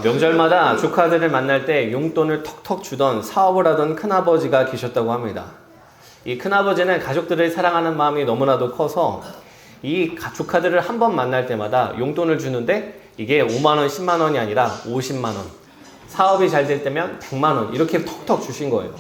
명절마다 조카들을 만날 때 용돈을 턱턱 주던 사업을 하던 큰아버지가 계셨다고 합니다. 이 큰아버지는 가족들을 사랑하는 마음이 너무나도 커서 이 조카들을 한 번 만날 때마다 용돈을 주는데 이게 5만원, 10만원이 아니라 50만원, 사업이 잘 될 때면 100만원 이렇게 턱턱 주신 거예요.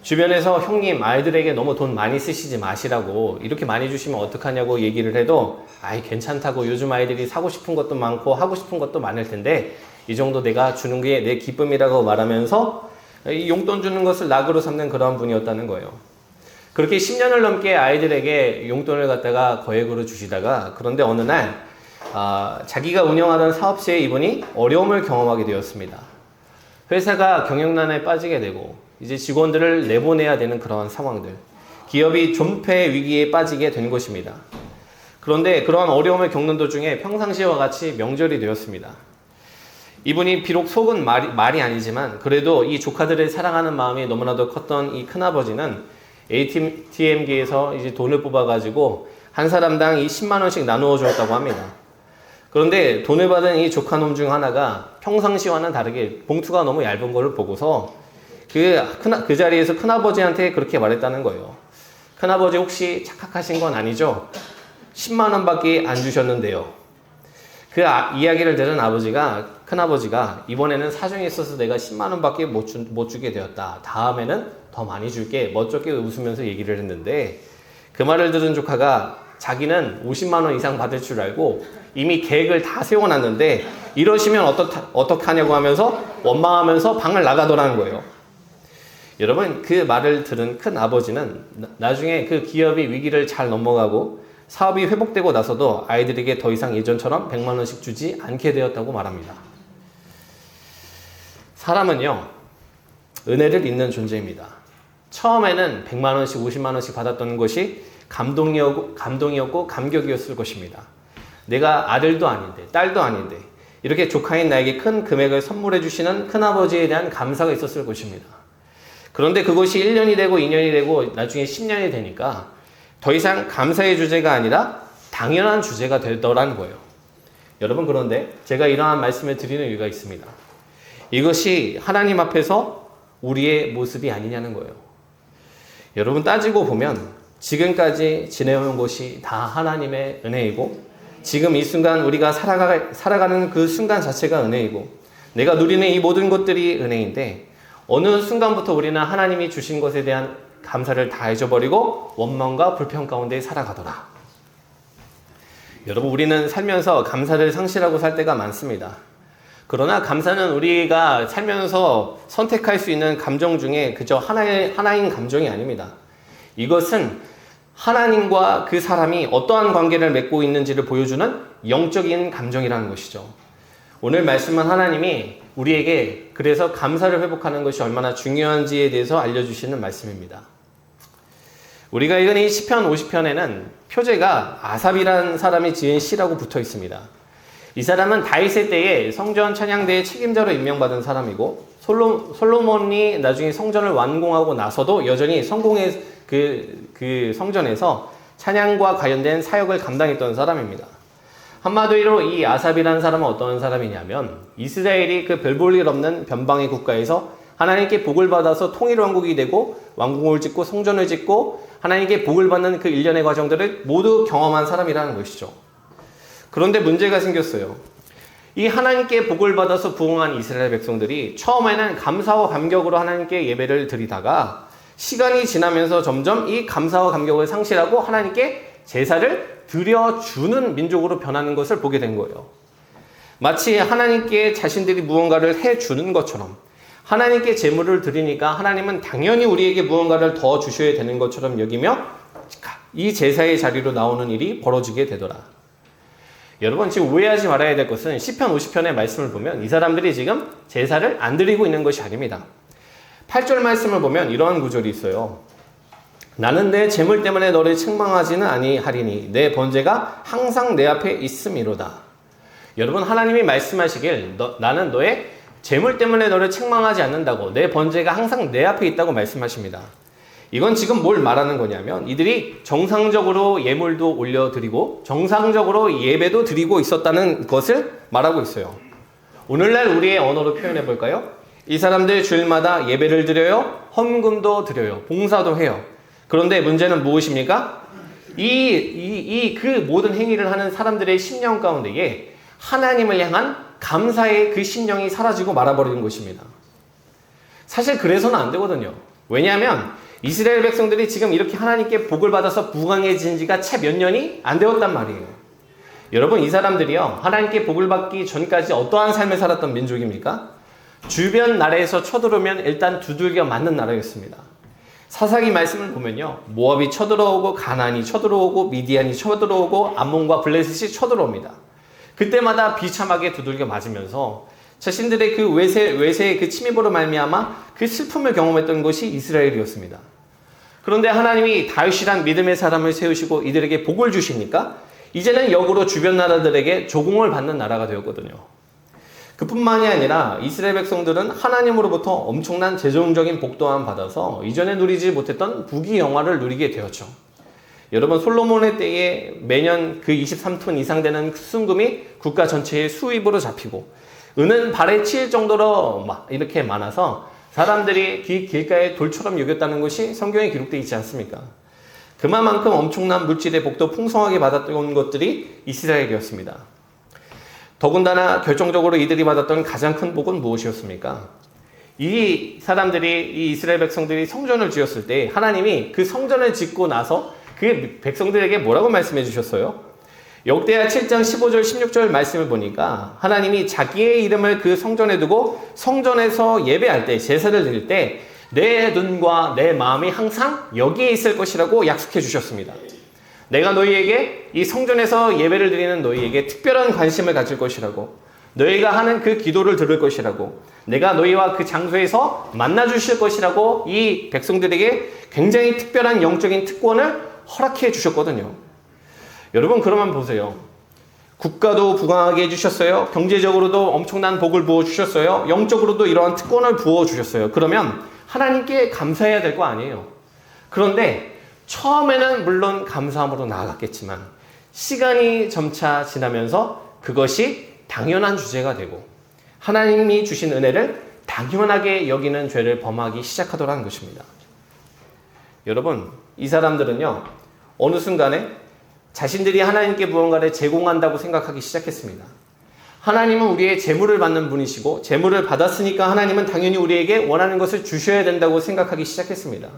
주변에서 형님 아이들에게 너무 돈 많이 쓰시지 마시라고, 이렇게 많이 주시면 어떡하냐고 얘기를 해도 아이 괜찮다고, 요즘 아이들이 사고 싶은 것도 많고 하고 싶은 것도 많을 텐데 이 정도 내가 주는 게 내 기쁨이라고 말하면서 이 용돈 주는 것을 낙으로 삼는 그런 분이었다는 거예요. 그렇게 10년을 넘게 아이들에게 용돈을 갖다가 거액으로 주시다가, 그런데 어느 날 자기가 운영하던 사업체의 이분이 어려움을 경험하게 되었습니다. 회사가 경영난에 빠지게 되고 이제 직원들을 내보내야 되는 그런 상황들, 기업이 존폐 위기에 빠지게 된 것입니다. 그런데 그러한 어려움을 겪는 도중에 평상시와 같이 명절이 되었습니다. 이분이 비록 속은 말이 아니지만 그래도 이 조카들을 사랑하는 마음이 너무나도 컸던 이 큰아버지는 ATM기에서 이제 돈을 뽑아가지고 한 사람당 이 10만원씩 나누어 주었다고 합니다. 그런데 돈을 받은 이 조카놈 중 하나가 평상시와는 다르게 봉투가 너무 얇은 거를 보고서 그 자리에서 큰아버지한테 그렇게 말했다는 거예요. 큰아버지 혹시 착각하신 건 아니죠? 10만원 밖에 안 주셨는데요. 그 이야기를 들은 큰아버지가 이번에는 사정이 있어서 내가 10만원 밖에 못 주게 되었다. 다음에는 더 많이 줄게. 멋쩍게 웃으면서 얘기를 했는데, 그 말을 들은 조카가 자기는 50만원 이상 받을 줄 알고 이미 계획을 다 세워놨는데 이러시면 어떡하냐고 하면서 원망하면서 방을 나가더라는 거예요. 여러분, 그 말을 들은 큰 아버지는 나중에 그 기업이 위기를 잘 넘어가고 사업이 회복되고 나서도 아이들에게 더 이상 예전처럼 100만원씩 주지 않게 되었다고 말합니다. 사람은요, 은혜를 잇는 존재입니다. 처음에는 100만원씩 50만원씩 받았던 것이 감동이었고 감격이었을 것입니다. 내가 아들도 아닌데 딸도 아닌데 이렇게 조카인 나에게 큰 금액을 선물해 주시는 큰아버지에 대한 감사가 있었을 것입니다. 그런데 그것이 1년이 되고 2년이 되고 나중에 10년이 되니까 더 이상 감사의 주제가 아니라 당연한 주제가 되더라는 거예요. 여러분, 그런데 제가 이러한 말씀을 드리는 이유가 있습니다. 이것이 하나님 앞에서 우리의 모습이 아니냐는 거예요. 여러분, 따지고 보면 지금까지 지내온 것이 다 하나님의 은혜이고, 지금 이 순간 우리가 살아가는 그 순간 자체가 은혜이고, 내가 누리는 이 모든 것들이 은혜인데, 어느 순간부터 우리는 하나님이 주신 것에 대한 감사를 다 잊어버리고 원망과 불평 가운데 살아가더라. 여러분, 우리는 살면서 감사를 상실하고 살 때가 많습니다. 그러나 감사는 우리가 살면서 선택할 수 있는 감정 중에 그저 하나인 감정이 아닙니다. 이것은 하나님과 그 사람이 어떠한 관계를 맺고 있는지를 보여주는 영적인 감정이라는 것이죠. 오늘 말씀은 하나님이 우리에게 그래서 감사를 회복하는 것이 얼마나 중요한지에 대해서 알려주시는 말씀입니다. 우리가 읽은 이 시편 50편에는 표제가 아삽이라는 사람이 지은 시라고 붙어 있습니다. 이 사람은 다윗의 때에 성전 찬양대의 책임자로 임명받은 사람이고, 솔로몬이 나중에 성전을 완공하고 나서도 여전히 성공의 그 성전에서 찬양과 관련된 사역을 감당했던 사람입니다. 한마디로 이 아삽이라는 사람은 어떤 사람이냐면, 이스라엘이 그 별 볼 일 없는 변방의 국가에서 하나님께 복을 받아서 통일 왕국이 되고 왕궁을 짓고 성전을 짓고 하나님께 복을 받는 그 일련의 과정들을 모두 경험한 사람이라는 것이죠. 그런데 문제가 생겼어요. 이 하나님께 복을 받아서 부흥한 이스라엘 백성들이 처음에는 감사와 감격으로 하나님께 예배를 드리다가 시간이 지나면서 점점 이 감사와 감격을 상실하고 하나님께 제사를 드려주는 민족으로 변하는 것을 보게 된 거예요. 마치 하나님께 자신들이 무언가를 해주는 것처럼, 하나님께 제물을 드리니까 하나님은 당연히 우리에게 무언가를 더 주셔야 되는 것처럼 여기며 이 제사의 자리로 나오는 일이 벌어지게 되더라. 여러분, 지금 오해하지 말아야 될 것은 시편 50편의 말씀을 보면 이 사람들이 지금 제사를 안 드리고 있는 것이 아닙니다. 8절 말씀을 보면 이러한 구절이 있어요. 나는 내 재물 때문에 너를 책망하지는 아니하리니 내 번제가 항상 내 앞에 있음이로다. 여러분, 하나님이 말씀하시길 나는 너의 재물 때문에 너를 책망하지 않는다고, 내 번제가 항상 내 앞에 있다고 말씀하십니다. 이건 지금 뭘 말하는 거냐면 이들이 정상적으로 예물도 올려드리고 정상적으로 예배도 드리고 있었다는 것을 말하고 있어요. 오늘날 우리의 언어로 표현해 볼까요? 이 사람들 주일마다 예배를 드려요. 헌금도 드려요. 봉사도 해요. 그런데 문제는 무엇입니까? 그 모든 행위를 하는 사람들의 심령 가운데에 하나님을 향한 감사의 그 심령이 사라지고 말아버리는 것입니다. 사실 그래서는 안 되거든요. 왜냐하면 이스라엘 백성들이 지금 이렇게 하나님께 복을 받아서 부강해진 지가 채 몇 년이 안 되었단 말이에요. 여러분, 이 사람들이요, 하나님께 복을 받기 전까지 어떠한 삶을 살았던 민족입니까? 주변 나라에서 쳐들어오면 일단 두들겨 맞는 나라였습니다. 사사기 말씀을 보면요, 모압이 쳐들어오고 가나안이 쳐들어오고 미디안이 쳐들어오고 암몬과 블레셋이 쳐들어옵니다. 그때마다 비참하게 두들겨 맞으면서 자신들의 그 외세의 그 침입으로 말미암아 그 슬픔을 경험했던 것이 이스라엘이었습니다. 그런데 하나님이 다윗이란 믿음의 사람을 세우시고 이들에게 복을 주시니까 이제는 역으로 주변 나라들에게 조공을 받는 나라가 되었거든요. 그뿐만이 아니라 이스라엘 백성들은 하나님으로부터 엄청난 재정적인 복 또한 받아서 이전에 누리지 못했던 부귀영화를 누리게 되었죠. 여러분, 솔로몬의 때에 매년 그 23톤 이상 되는 순금이 국가 전체의 수입으로 잡히고 은은 발에 치일 정도로 이렇게 많아서 사람들이 길가에 돌처럼 여겼다는 것이 성경에 기록되어 있지 않습니까? 그만큼 엄청난 물질의 복도 풍성하게 받았던 것들이 이스라엘이었습니다. 더군다나 결정적으로 이들이 받았던 가장 큰 복은 무엇이었습니까? 이 사람들이, 이 이스라엘 백성들이 성전을 지었을 때 하나님이 그 성전을 짓고 나서 그 백성들에게 뭐라고 말씀해 주셨어요? 역대하 7장 15절 16절 말씀을 보니까 하나님이 자기의 이름을 그 성전에 두고 성전에서 예배할 때, 제사를 드릴 때 내 눈과 내 마음이 항상 여기에 있을 것이라고 약속해 주셨습니다. 내가 너희에게 이 성전에서 예배를 드리는 너희에게 특별한 관심을 가질 것이라고, 너희가 하는 그 기도를 들을 것이라고, 내가 너희와 그 장소에서 만나 주실 것이라고 이 백성들에게 굉장히 특별한 영적인 특권을 허락해 주셨거든요. 여러분, 그러면 보세요. 국가도 부강하게 해주셨어요. 경제적으로도 엄청난 복을 부어주셨어요. 영적으로도 이러한 특권을 부어주셨어요. 그러면 하나님께 감사해야 될 거 아니에요. 그런데 처음에는 물론 감사함으로 나아갔겠지만 시간이 점차 지나면서 그것이 당연한 주제가 되고 하나님이 주신 은혜를 당연하게 여기는 죄를 범하기 시작하더라는 것입니다. 여러분, 이 사람들은요, 어느 순간에 자신들이 하나님께 무언가를 제공한다고 생각하기 시작했습니다. 하나님은 우리의 재물을 받는 분이시고 재물을 받았으니까 하나님은 당연히 우리에게 원하는 것을 주셔야 된다고 생각하기 시작했습니다.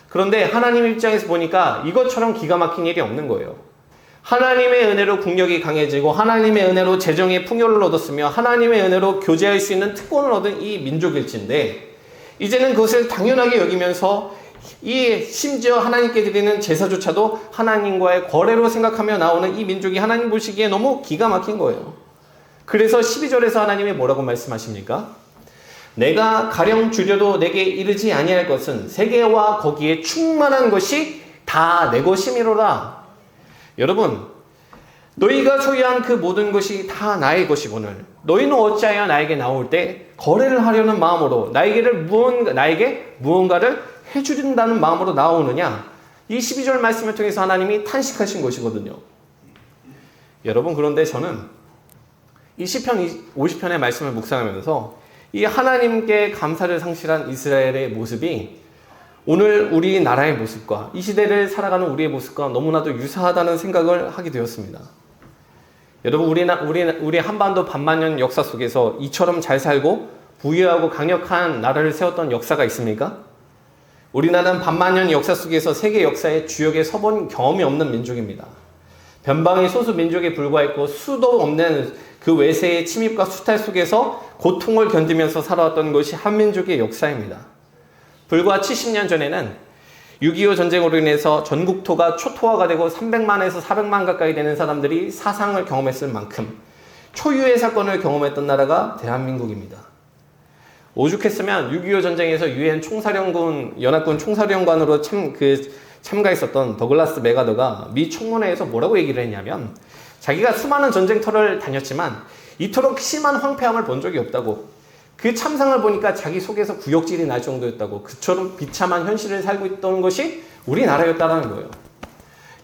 그런데 하나님 입장에서 보니까 이것처럼 기가 막힌 일이 없는 거예요. 하나님의 은혜로 국력이 강해지고 하나님의 은혜로 재정의 풍요를 얻었으며 하나님의 은혜로 교제할 수 있는 특권을 얻은 이 민족일진데 이제는 그것을 당연하게 여기면서 심지어 하나님께 드리는 제사조차도 하나님과의 거래로 생각하며 나오는 이 민족이 하나님 보시기에 너무 기가 막힌 거예요. 그래서 12절에서 하나님이 뭐라고 말씀하십니까? 내가 가령 주려도 내게 이르지 아니할 것은 세계와 거기에 충만한 것이 다 내 것이미로라. 여러분, 너희가 소유한 그 모든 것이 다 나의 것이거늘 너희는 어찌하여 나에게 나올 때 거래를 하려는 마음으로 나에게 무언가를 해주린다는 마음으로 나오느냐? 이 12절 말씀을 통해서 하나님이 탄식하신 것이거든요. 여러분, 그런데 저는 이 시편 50편의 말씀을 묵상하면서 이 하나님께 감사를 상실한 이스라엘의 모습이 오늘 우리나라의 모습과 이 시대를 살아가는 우리의 모습과 너무나도 유사하다는 생각을 하게 되었습니다. 여러분, 우리 한반도 반만년 역사 속에서 이처럼 잘 살고 부유하고 강력한 나라를 세웠던 역사가 있습니까? 우리나라는 반만년 역사 속에서 세계 역사의 주역에 서본 경험이 없는 민족입니다. 변방의 소수 민족에 불과했고 수도 없는 그 외세의 침입과 수탈 속에서 고통을 견디면서 살아왔던 것이 한민족의 역사입니다. 불과 70년 전에는 6.25 전쟁으로 인해서 전국토가 초토화가 되고 300만에서 400만 가까이 되는 사람들이 사상을 경험했을 만큼 초유의 사건을 경험했던 나라가 대한민국입니다. 오죽했으면 6.25 전쟁에서 유엔 연합군 총사령관으로 참가했었던 더글라스 맥아더가 미 청문회에서 뭐라고 얘기를 했냐면 자기가 수많은 전쟁터를 다녔지만 이토록 심한 황폐함을 본 적이 없다고, 그 참상을 보니까 자기 속에서 구역질이 날 정도였다고, 그처럼 비참한 현실을 살고 있던 것이 우리나라였다는 거예요.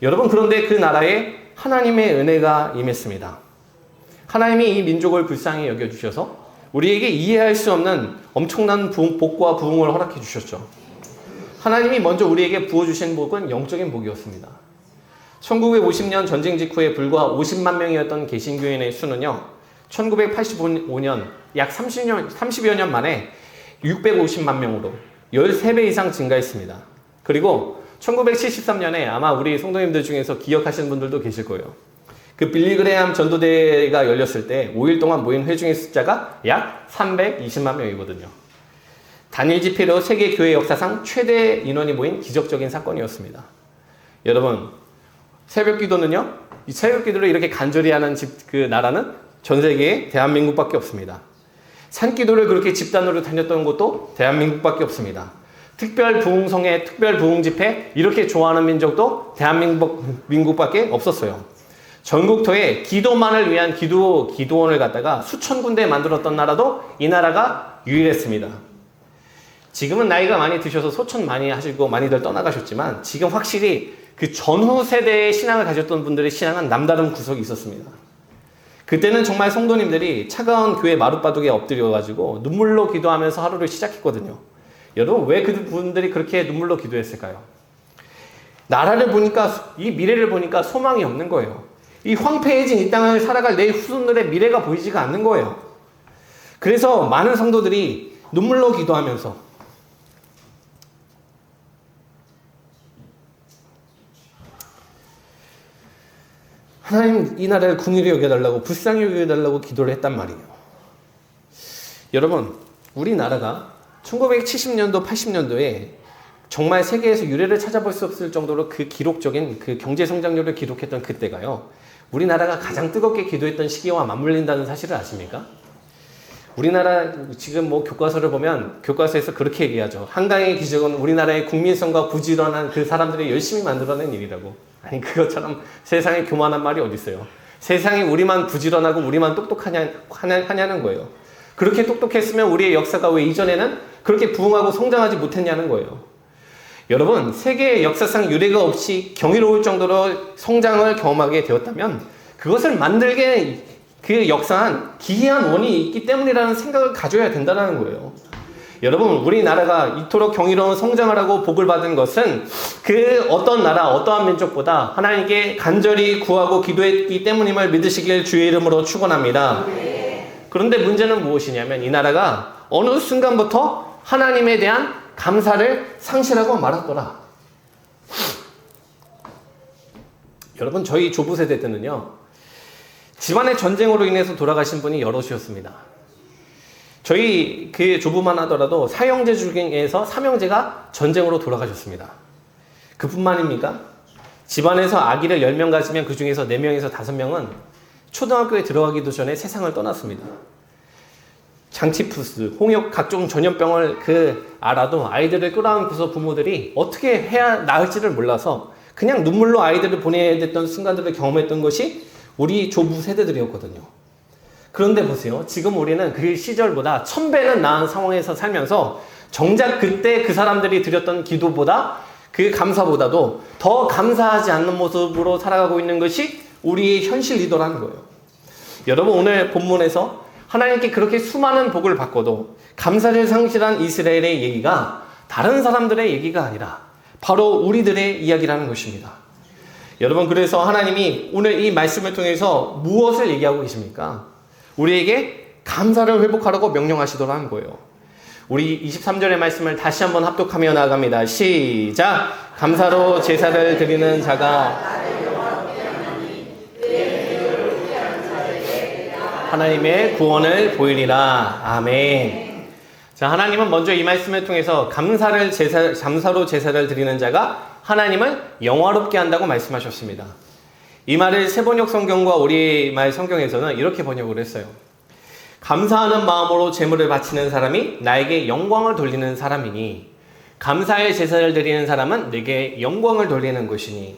여러분, 그런데 그 나라에 하나님의 은혜가 임했습니다. 하나님이 이 민족을 불쌍히 여겨주셔서 우리에게 이해할 수 없는 엄청난 복과 부흥을 허락해 주셨죠. 하나님이 먼저 우리에게 부어주신 복은 영적인 복이었습니다. 1950년 전쟁 직후에 불과 50만 명이었던 개신교인의 수는요, 1985년 약 30여 년 만에 650만 명으로 13배 이상 증가했습니다. 그리고 1973년에 아마 우리 성도님들 중에서 기억하시는 분들도 계실 거예요. 그 빌리그레암 전도대회가 열렸을 때 5일 동안 모인 회중의 숫자가 약 320만 명이거든요. 단일 집회로 세계 교회 역사상 최대 인원이 모인 기적적인 사건이었습니다. 여러분, 새벽 기도는요, 이 새벽 기도를 이렇게 간절히 하는 그 나라는 전 세계에 대한민국밖에 없습니다. 산 기도를 그렇게 집단으로 다녔던 곳도 대한민국밖에 없습니다. 특별 부흥성회, 특별 부흥 집회 이렇게 좋아하는 민족도 대한민국밖에 없었어요. 전국토에 기도만을 위한 기도원을 갖다가 수천 군데 만들었던 나라도 이 나라가 유일했습니다. 지금은 나이가 많이 드셔서 소천 많이 하시고 많이들 떠나가셨지만 지금 확실히 그 전후 세대의 신앙을 가졌던 분들의 신앙은 남다른 구석이 있었습니다. 그때는 정말 성도님들이 차가운 교회 마룻바둑에 엎드려가지고 눈물로 기도하면서 하루를 시작했거든요. 여러분, 왜 그분들이 그렇게 눈물로 기도했을까요? 나라를 보니까, 이 미래를 보니까 소망이 없는 거예요. 이 황폐해진 이 땅을 살아갈 내 후손들의 미래가 보이지가 않는 거예요. 그래서 많은 성도들이 눈물로 기도하면서 하나님 이 나라를 긍휼히 여겨달라고, 불쌍히 여겨달라고 기도를 했단 말이에요. 여러분, 우리나라가 1970년도, 80년도에 정말 세계에서 유례를 찾아볼 수 없을 정도로 그 기록적인 그 경제 성장률을 기록했던 그때가요, 우리나라가 가장 뜨겁게 기도했던 시기와 맞물린다는 사실을 아십니까? 우리나라 지금 뭐 교과서를 보면 교과서에서 그렇게 얘기하죠. 한강의 기적은 우리나라의 국민성과 부지런한 그 사람들이 열심히 만들어낸 일이라고. 아니, 그것처럼 세상에 교만한 말이 어디 있어요. 세상에 우리만 부지런하고 우리만 똑똑하냐는 거예요. 그렇게 똑똑했으면 우리의 역사가 왜 이전에는 그렇게 부흥하고 성장하지 못했냐는 거예요. 여러분, 세계의 역사상 유례가 없이 경이로울 정도로 성장을 경험하게 되었다면 그것을 만들게 그 역사한 기이한 원인이 있기 때문이라는 생각을 가져야 된다는 거예요. 여러분, 우리나라가 이토록 경이로운 성장을 하고 복을 받은 것은 그 어떤 나라, 어떠한 민족보다 하나님께 간절히 구하고 기도했기 때문임을 믿으시길 주의 이름으로 축원합니다. 그런데 문제는 무엇이냐면 이 나라가 어느 순간부터 하나님에 대한 감사를 상실하고 말았더라. 여러분, 저희 조부 세대 때는요, 집안의 전쟁으로 인해서 돌아가신 분이 여럿이었습니다. 저희 그 조부만 하더라도 사형제 중에서 3형제가 전쟁으로 돌아가셨습니다. 그뿐만입니까? 집안에서 아기를 10명 가지면 그 중에서 4명에서 5명은 초등학교에 들어가기도 전에 세상을 떠났습니다. 장치푸스, 홍역, 각종 전염병을 알아도 아이들을 끌어안고서 부모들이 어떻게 해야 나을지를 몰라서 그냥 눈물로 아이들을 보내야 됐던 순간들을 경험했던 것이 우리 조부 세대들이었거든요. 그런데 보세요. 지금 우리는 그 시절보다 1000배는 나은 상황에서 살면서 정작 그때 그 사람들이 드렸던 기도보다 그 감사보다도 더 감사하지 않는 모습으로 살아가고 있는 것이 우리의 현실 리더라는 거예요. 여러분, 오늘 본문에서 하나님께 그렇게 수많은 복을 받고도 감사를 상실한 이스라엘의 얘기가 다른 사람들의 얘기가 아니라 바로 우리들의 이야기라는 것입니다. 여러분, 그래서 하나님이 오늘 이 말씀을 통해서 무엇을 얘기하고 계십니까? 우리에게 감사를 회복하라고 명령하시더라는 거예요. 우리 23절의 말씀을 다시 한번 합독하며 나아갑니다. 시작! 감사로 제사를 드리는 자가 하나님의 구원을 보이리라. 아멘. 자, 하나님은 먼저 이 말씀을 통해서 감사로 제사를 드리는 자가 하나님을 영화롭게 한다고 말씀하셨습니다. 이 말을 세번역 성경과 우리말 성경에서는 이렇게 번역을 했어요. 감사하는 마음으로 제물을 바치는 사람이 나에게 영광을 돌리는 사람이니 감사의 제사를 드리는 사람은 내게 영광을 돌리는 것이니.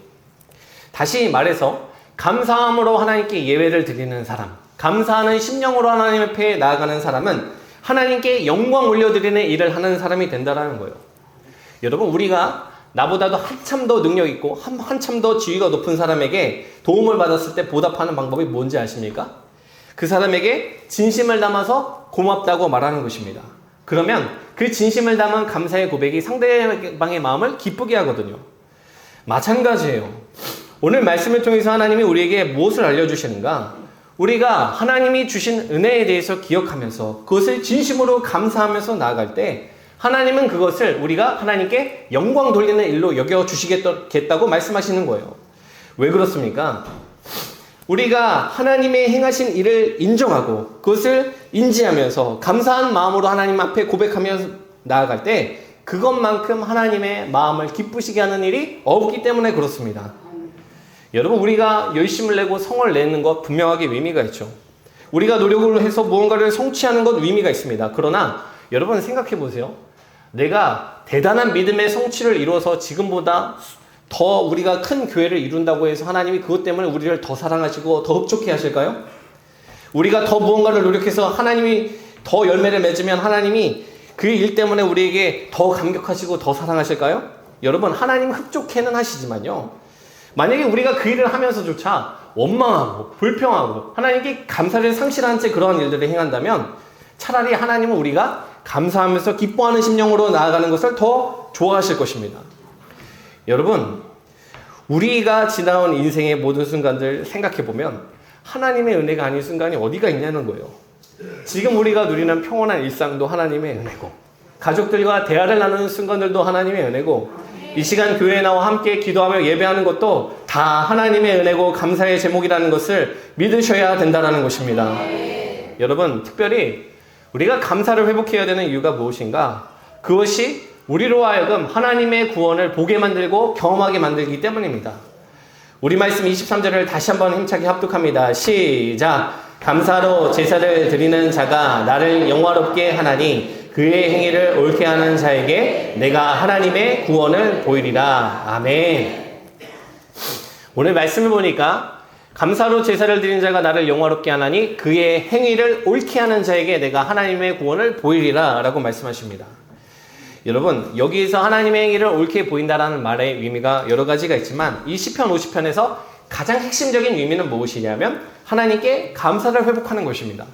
다시 말해서 감사함으로 하나님께 예배를 드리는 사람, 감사하는 심령으로 하나님 앞에 나아가는 사람은 하나님께 영광 올려드리는 일을 하는 사람이 된다는 거예요. 여러분, 우리가 나보다도 한참 더 능력 있고 한참 더 지위가 높은 사람에게 도움을 받았을 때 보답하는 방법이 뭔지 아십니까? 그 사람에게 진심을 담아서 고맙다고 말하는 것입니다. 그러면 그 진심을 담은 감사의 고백이 상대방의 마음을 기쁘게 하거든요. 마찬가지예요. 오늘 말씀을 통해서 하나님이 우리에게 무엇을 알려주시는가? 우리가 하나님이 주신 은혜에 대해서 기억하면서 그것을 진심으로 감사하면서 나아갈 때 하나님은 그것을 우리가 하나님께 영광 돌리는 일로 여겨주시겠다고 말씀하시는 거예요. 왜 그렇습니까? 우리가 하나님의 행하신 일을 인정하고 그것을 인지하면서 감사한 마음으로 하나님 앞에 고백하며 나아갈 때 그것만큼 하나님의 마음을 기쁘시게 하는 일이 없기 때문에 그렇습니다. 여러분, 우리가 열심을 내고 성을 내는 것 분명하게 의미가 있죠. 우리가 노력을 해서 무언가를 성취하는 것 의미가 있습니다. 그러나 여러분 생각해 보세요. 내가 대단한 믿음의 성취를 이루어서 지금보다 더 우리가 큰 교회를 이룬다고 해서 하나님이 그것 때문에 우리를 더 사랑하시고 더 흡족해 하실까요? 우리가 더 무언가를 노력해서 하나님이 더 열매를 맺으면 하나님이 그 일 때문에 우리에게 더 감격하시고 더 사랑하실까요? 여러분, 하나님 흡족해는 하시지만요, 만약에 우리가 그 일을 하면서조차 원망하고 불평하고 하나님께 감사를 상실한 채 그러한 일들을 행한다면 차라리 하나님은 우리가 감사하면서 기뻐하는 심령으로 나아가는 것을 더 좋아하실 것입니다. 여러분, 우리가 지나온 인생의 모든 순간들 생각해보면 하나님의 은혜가 아닌 순간이 어디가 있냐는 거예요. 지금 우리가 누리는 평온한 일상도 하나님의 은혜고, 가족들과 대화를 나누는 순간들도 하나님의 은혜고, 이 시간 교회에 나와 함께 기도하며 예배하는 것도 다 하나님의 은혜고 감사의 제목이라는 것을 믿으셔야 된다는 것입니다. 여러분, 특별히 우리가 감사를 회복해야 되는 이유가 무엇인가? 그것이 우리로 하여금 하나님의 구원을 보게 만들고 경험하게 만들기 때문입니다. 우리 말씀 23절을 다시 한번 힘차게 합독합니다. 시작! 감사로 제사를 드리는 자가 나를 영화롭게 하나니 그의 행위를 옳게 하는 자에게 내가 하나님의 구원을 보이리라. 아멘. 오늘 말씀을 보니까 감사로 제사를 드리는 자가 나를 영화롭게 하나니 그의 행위를 옳게 하는 자에게 내가 하나님의 구원을 보이리라 라고 말씀하십니다. 여러분, 여기에서 하나님의 행위를 옳게 보인다라는 말의 의미가 여러 가지가 있지만 이 시편 50편에서 가장 핵심적인 의미는 무엇이냐면 하나님께 감사를 회복하는 것입니다.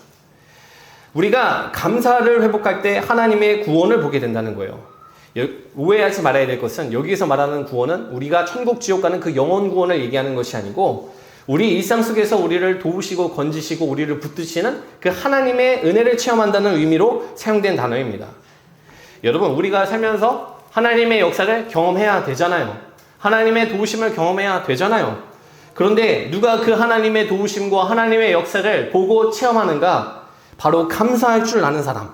우리가 감사를 회복할 때 하나님의 구원을 보게 된다는 거예요. 오해하지 말아야 될 것은 여기에서 말하는 구원은 우리가 천국 지옥 가는 그 영원 구원을 얘기하는 것이 아니고 우리 일상 속에서 우리를 도우시고 건지시고 우리를 붙드시는 그 하나님의 은혜를 체험한다는 의미로 사용된 단어입니다. 여러분, 우리가 살면서 하나님의 역사를 경험해야 되잖아요. 하나님의 도우심을 경험해야 되잖아요. 그런데 누가 그 하나님의 도우심과 하나님의 역사를 보고 체험하는가? 바로 감사할 줄 아는 사람,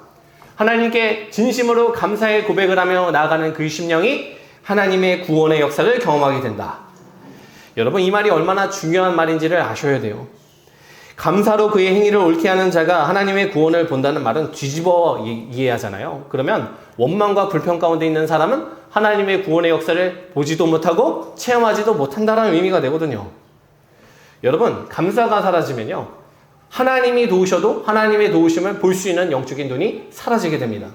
하나님께 진심으로 감사의 고백을 하며 나아가는 그 심령이 하나님의 구원의 역사를 경험하게 된다. 여러분, 이 말이 얼마나 중요한 말인지를 아셔야 돼요. 감사로 그의 행위를 옳게 하는 자가 하나님의 구원을 본다는 말은 뒤집어 이해하잖아요. 그러면 원망과 불평 가운데 있는 사람은 하나님의 구원의 역사를 보지도 못하고 체험하지도 못한다는 의미가 되거든요. 여러분, 감사가 사라지면요, 하나님이 도우셔도 하나님의 도우심을 볼 수 있는 영적인 눈이 사라지게 됩니다.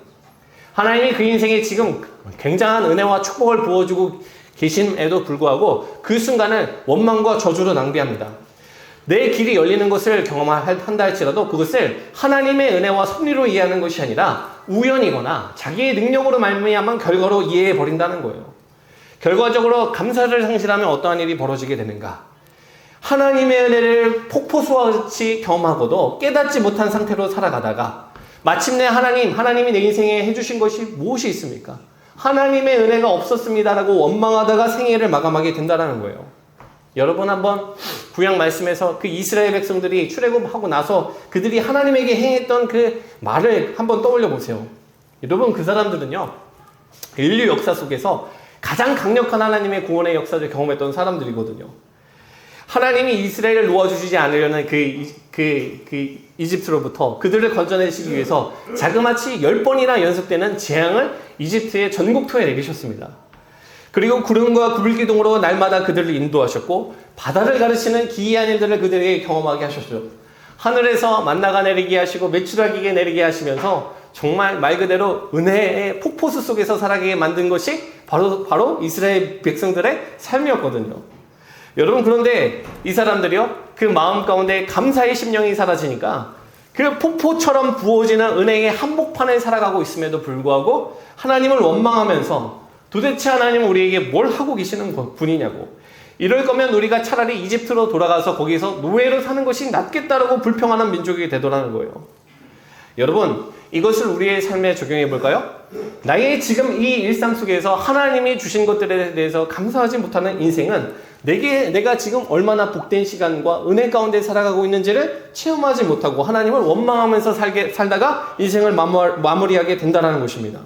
하나님이 그 인생에 지금 굉장한 은혜와 축복을 부어주고 계심에도 불구하고 그 순간을 원망과 저주로 낭비합니다. 내 길이 열리는 것을 경험한다 할지라도 그것을 하나님의 은혜와 섭리로 이해하는 것이 아니라 우연이거나 자기의 능력으로 말미암은 결과로 이해해 버린다는 거예요. 결과적으로 감사를 상실하면 어떠한 일이 벌어지게 되는가? 하나님의 은혜를 폭포수와 같이 경험하고도 깨닫지 못한 상태로 살아가다가 마침내 하나님이 내 인생에 해주신 것이 무엇이 있습니까? 하나님의 은혜가 없었습니다라고 원망하다가 생애를 마감하게 된다는 거예요. 여러분, 한번 구약 말씀에서 그 이스라엘 백성들이 출애굽하고 나서 그들이 하나님에게 행했던 그 말을 한번 떠올려 보세요. 여러분, 그 사람들은요, 인류 역사 속에서 가장 강력한 하나님의 구원의 역사를 경험했던 사람들이거든요. 하나님이 이스라엘을 놓아주시지 않으려는 그 이집트로부터 그들을 건져내시기 위해서 자그마치 10번이나 연속되는 재앙을 이집트의 전국토에 내리셨습니다. 그리고 구름과 구불기둥으로 날마다 그들을 인도하셨고 바다를 가르치는 기이한 일들을 그들에게 경험하게 하셨죠. 하늘에서 만나가 내리게 하시고 메추라기가 내리게 하시면서 정말 말 그대로 은혜의 폭포수 속에서 살아가게 만든 것이 바로 이스라엘 백성들의 삶이었거든요. 여러분, 그런데 이 사람들이요, 그 마음 가운데 감사의 심령이 사라지니까 그 폭포처럼 부어지는 은혜의 한복판에 살아가고 있음에도 불구하고 하나님을 원망하면서 도대체 하나님은 우리에게 뭘 하고 계시는 분이냐고, 이럴 거면 우리가 차라리 이집트로 돌아가서 거기서 노예로 사는 것이 낫겠다라고 불평하는 민족이 되더라는 거예요. 여러분, 이것을 우리의 삶에 적용해 볼까요? 나의 지금 이 일상 속에서 하나님이 주신 것들에 대해서 감사하지 못하는 인생은 내가 지금 얼마나 복된 시간과 은혜 가운데 살아가고 있는지를 체험하지 못하고 하나님을 원망하면서 살다가 인생을 마무리하게 된다는 것입니다.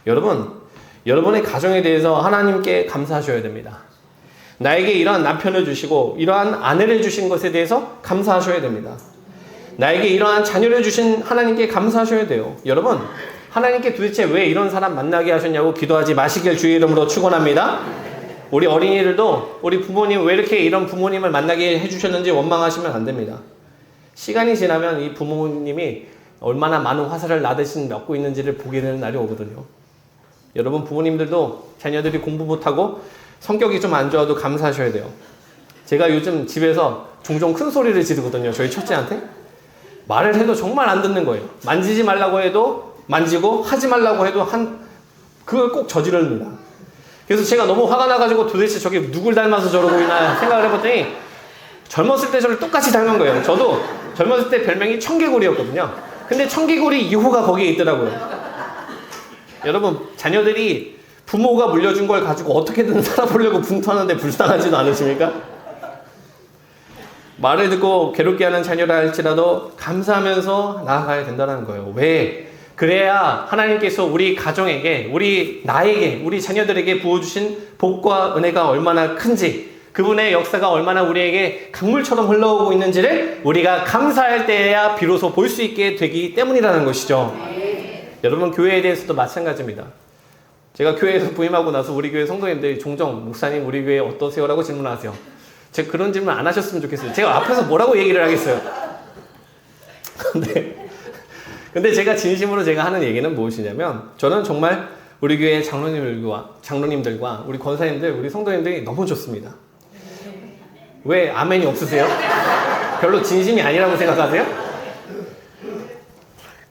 여러분, 여러분의 가정에 대해서 하나님께 감사하셔야 됩니다. 나에게 이러한 남편을 주시고 이러한 아내를 주신 것에 대해서 감사하셔야 됩니다. 나에게 이러한 자녀를 주신 하나님께 감사하셔야 돼요. 여러분, 하나님께 도대체 왜 이런 사람 만나게 하셨냐고 기도하지 마시길 주의 이름으로 축원합니다. 우리 어린이들도 우리 부모님 왜 이렇게 이런 부모님을 만나게 해주셨는지 원망하시면 안 됩니다. 시간이 지나면 이 부모님이 얼마나 많은 화살을 낳고 있는지를 보게 되는 날이 오거든요. 여러분, 부모님들도 자녀들이 공부 못하고 성격이 좀 안 좋아도 감사하셔야 돼요. 제가 요즘 집에서 종종 큰 소리를 지르거든요. 저희 첫째한테. 말을 해도 정말 안 듣는 거예요. 만지지 말라고 해도 만지고 하지 말라고 해도 그걸 꼭 저지릅니다. 그래서 제가 너무 화가 나가지고 도대체 저게 누굴 닮아서 저러고 있나 생각을 해봤더니 젊었을 때 저를 똑같이 닮은 거예요. 저도 젊었을 때 별명이 청개구리였거든요. 근데 청개구리 2호가 거기에 있더라고요. 여러분, 자녀들이 부모가 물려준 걸 가지고 어떻게든 살아보려고 분투하는데 불쌍하지도 않으십니까? 말을 듣고 괴롭게 하는 자녀라 할지라도 감사하면서 나아가야 된다는 거예요. 왜? 그래야 하나님께서 우리 가정에게, 나에게, 우리 자녀들에게 부어주신 복과 은혜가 얼마나 큰지, 그분의 역사가 얼마나 우리에게 강물처럼 흘러오고 있는지를 우리가 감사할 때야 비로소 볼 수 있게 되기 때문이라는 것이죠. 여러분, 교회에 대해서도 마찬가지입니다. 제가 교회에서 부임하고 나서 우리 교회 성도님들이 종종 목사님 우리 교회 어떠세요? 라고 질문하세요. 제가 그런 질문 안 하셨으면 좋겠어요. 제가 앞에서 뭐라고 얘기를 하겠어요. 근데 제가 진심으로 제가 하는 얘기는 무엇이냐면, 저는 정말 우리 교회 장로님들과 우리 권사님들, 우리 성도님들이 너무 좋습니다. 왜 아멘이 없으세요? 별로 진심이 아니라고 생각하세요?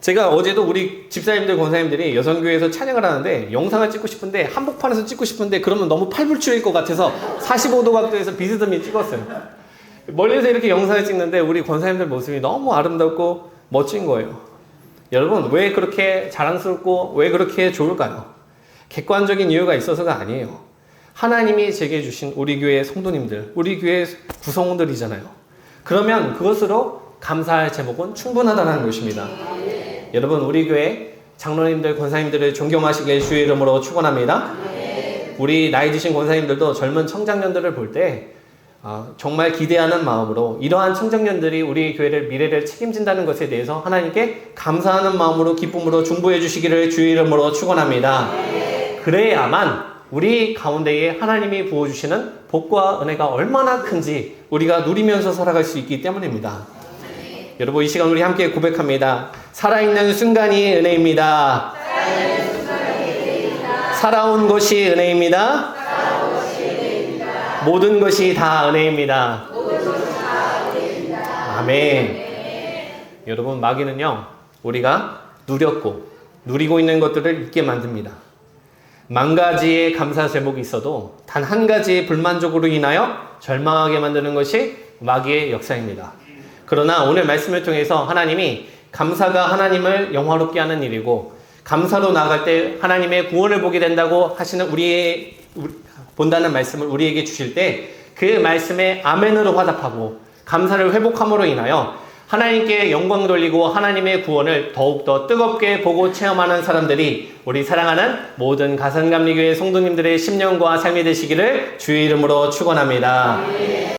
제가 어제도 우리 집사님들, 권사님들이 여성교회에서 찬양을 하는데 영상을 찍고 싶은데, 한복판에서 찍고 싶은데 그러면 너무 팔불출일 것 같아서 45도 각도에서 비스듬히 찍었어요. 멀리서 이렇게 영상을 찍는데 우리 권사님들 모습이 너무 아름답고 멋진 거예요. 여러분, 왜 그렇게 자랑스럽고 왜 그렇게 좋을까요? 객관적인 이유가 있어서가 아니에요. 하나님이 제게 주신 우리 교회 성도님들, 우리 교회 구성원들이잖아요. 그러면 그것으로 감사할 제목은 충분하다는 것입니다. 여러분, 우리 교회 장로님들, 권사님들을 존경하시길 주의 이름으로 축원합니다. 우리 나이 드신 권사님들도 젊은 청장년들을 볼 때 정말 기대하는 마음으로 이러한 청장년들이 우리 교회를 미래를 책임진다는 것에 대해서 하나님께 감사하는 마음으로 기쁨으로 중보해 주시기를 주의 이름으로 축원합니다. 그래야만 우리 가운데에 하나님이 부어주시는 복과 은혜가 얼마나 큰지 우리가 누리면서 살아갈 수 있기 때문입니다. 여러분, 이 시간 우리 함께 고백합니다. 살아있는 순간이 은혜입니다. 살아온 것이 은혜입니다. 모든 것이 다 은혜입니다. 아멘. 여러분, 마귀는요, 우리가 누리고 있는 것들을 잊게 만듭니다. 만 가지의 감사 제목이 있어도 단 한 가지의 불만족으로 인하여 절망하게 만드는 것이 마귀의 역사입니다. 그러나 오늘 말씀을 통해서 하나님이 감사가 하나님을 영화롭게 하는 일이고, 감사로 나아갈 때 하나님의 구원을 보게 된다고 하시는 본다는 말씀을 우리에게 주실 때 그 말씀에 아멘으로 화답하고 감사를 회복함으로 인하여 하나님께 영광 돌리고 하나님의 구원을 더욱더 뜨겁게 보고 체험하는 사람들이 우리 사랑하는 모든 가산감리교회 성도님들의 심령과 삶이 되시기를 주의 이름으로 축원합니다.